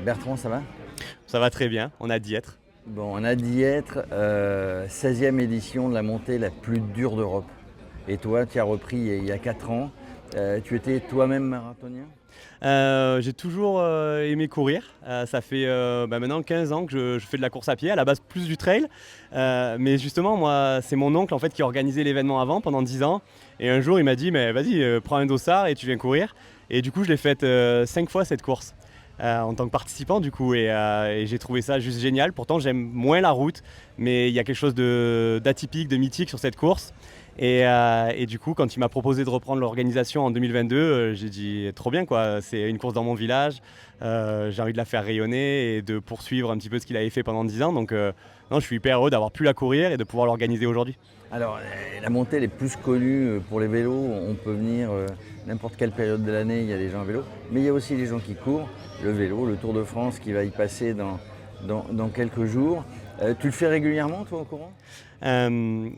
Bertrand, ça va? Ça va très bien, on a d'y être. Bon, on a d'y être, 16e édition de la montée la plus dure d'Europe. Et toi, tu as repris il y a 4 ans. Tu étais toi-même marathonien? J'ai toujours aimé courir. Ça fait maintenant 15 ans que je fais de la course à pied, à la base plus du trail. Mais justement, moi, c'est mon oncle en fait, qui a organisé l'événement avant pendant 10 ans. Et un jour, il m'a dit, mais vas-y, prends un dossard et tu viens courir. Et du coup, je l'ai faite 5 fois cette course. En tant que participant du coup et j'ai trouvé ça juste génial. Pourtant j'aime moins la route, mais il y a quelque chose d'atypique, de mythique sur cette course. Et du coup, quand il m'a proposé de reprendre l'organisation en 2022, j'ai dit trop bien quoi. C'est une course dans mon village. J'ai envie de la faire rayonner et de poursuivre un petit peu ce qu'il avait fait pendant 10 ans. Donc non, je suis hyper heureux d'avoir pu la courir et de pouvoir l'organiser aujourd'hui. Alors, la montée elle est plus connue pour les vélos. On peut venir n'importe quelle période de l'année, il y a des gens à vélo. Mais il y a aussi les gens qui courent. Le vélo, le Tour de France qui va y passer dans quelques jours. Tu le fais régulièrement, toi, au courant? Euh,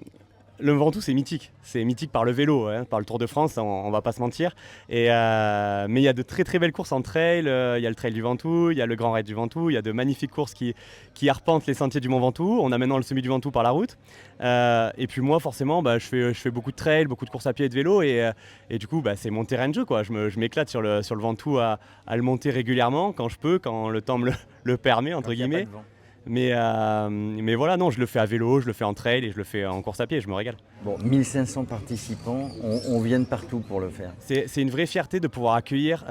Le Ventoux, c'est mythique. C'est mythique par le vélo, hein, par le Tour de France, on va pas se mentir. Mais il y a de très très belles courses en trail. Il y a le trail du Ventoux, il y a le Grand Raid du Ventoux, il y a de magnifiques courses qui arpentent les sentiers du Mont Ventoux. On a maintenant le Sommet du Ventoux par la route. Et puis moi, forcément, je fais beaucoup de trail, beaucoup de courses à pied et de vélo. Et du coup, c'est mon terrain de jeu, quoi. Je m'éclate sur le Ventoux à le monter régulièrement quand je peux, quand le temps me le permet, entre Quand il n'y a pas guillemets. de vent. Mais voilà, non, je le fais à vélo, je le fais en trail et je le fais en course à pied, je me régale. Bon, 1500 participants, on vient de partout pour le faire. C'est une vraie fierté de pouvoir accueillir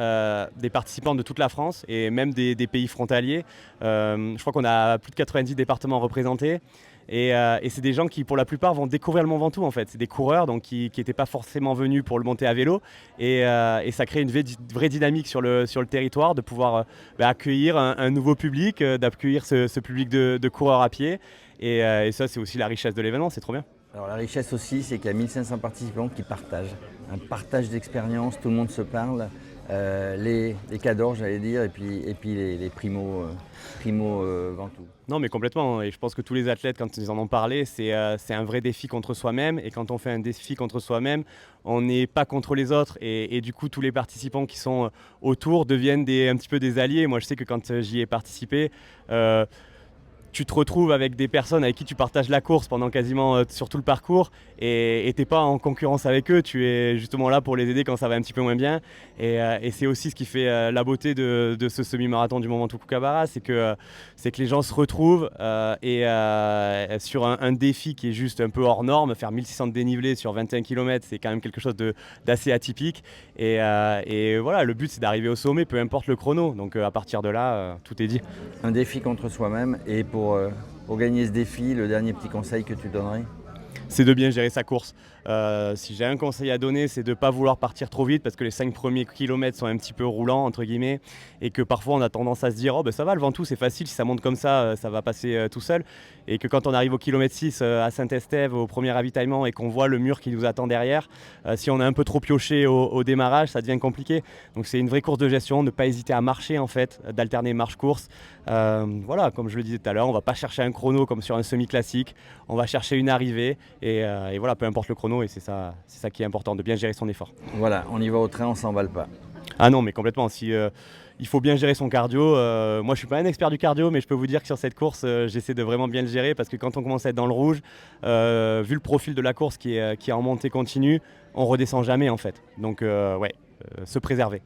des participants de toute la France et même des pays frontaliers. Je crois qu'on a plus de 90 départements représentés. Et c'est des gens qui, pour la plupart, vont découvrir le Mont Ventoux en fait. C'est des coureurs donc, qui n'étaient pas forcément venus pour le monter à vélo. Et ça crée une vraie dynamique sur le territoire de pouvoir accueillir un nouveau public, d'accueillir ce public de coureurs à pied. Et ça, c'est aussi la richesse de l'événement, c'est trop bien. Alors la richesse aussi, c'est qu'il y a 1500 participants qui partagent. Un partage d'expérience, tout le monde se parle. Les cadors, j'allais dire, et puis les primo Ventoux. Non, mais complètement. Et je pense que tous les athlètes, quand ils en ont parlé, c'est un vrai défi contre soi-même. Et quand on fait un défi contre soi-même, on n'est pas contre les autres. Et du coup, tous les participants qui sont autour deviennent un petit peu des alliés. Moi, je sais que quand j'y ai participé, tu te retrouves avec des personnes avec qui tu partages la course pendant quasiment sur tout le parcours et t'es pas en concurrence avec eux, tu es justement là pour les aider quand ça va un petit peu moins bien et c'est aussi ce qui fait la beauté de ce semi-marathon du Mont Ventoux-Kookabarra, c'est que les gens se retrouvent sur un défi qui est juste un peu hors norme. Faire 1600 de dénivelé sur 21 km, c'est quand même quelque chose d'assez atypique et voilà, le but c'est d'arriver au sommet, peu importe le chrono, donc à partir de là, tout est dit. Un défi contre soi-même. Et pour gagner ce défi, le dernier petit conseil que tu donnerais? C'est de bien gérer sa course. Si j'ai un conseil à donner, c'est de ne pas vouloir partir trop vite parce que les 5 premiers kilomètres sont un petit peu roulants, entre guillemets, et que parfois on a tendance à se dire « Oh ben ça va, le Ventoux c'est facile, si ça monte comme ça va passer tout seul ». Et que quand on arrive au kilomètre 6 à Saint-Estève, au premier ravitaillement, et qu'on voit le mur qui nous attend derrière, si on a un peu trop pioché au démarrage, ça devient compliqué. Donc c'est une vraie course de gestion, ne pas hésiter à marcher en fait, d'alterner marche-course. Voilà, comme je le disais tout à l'heure, on ne va pas chercher un chrono comme sur un semi-classique, on va chercher une arrivée et voilà, peu importe le chrono, et c'est ça qui est important, de bien gérer son effort. Voilà, on y va au train, on s'emballe pas. Ah non, mais complètement, il faut bien gérer son cardio. Moi, je ne suis pas un expert du cardio, mais je peux vous dire que sur cette course, j'essaie de vraiment bien le gérer parce que quand on commence à être dans le rouge, vu le profil de la course qui est en montée continue, on redescend jamais en fait. Donc, se préserver.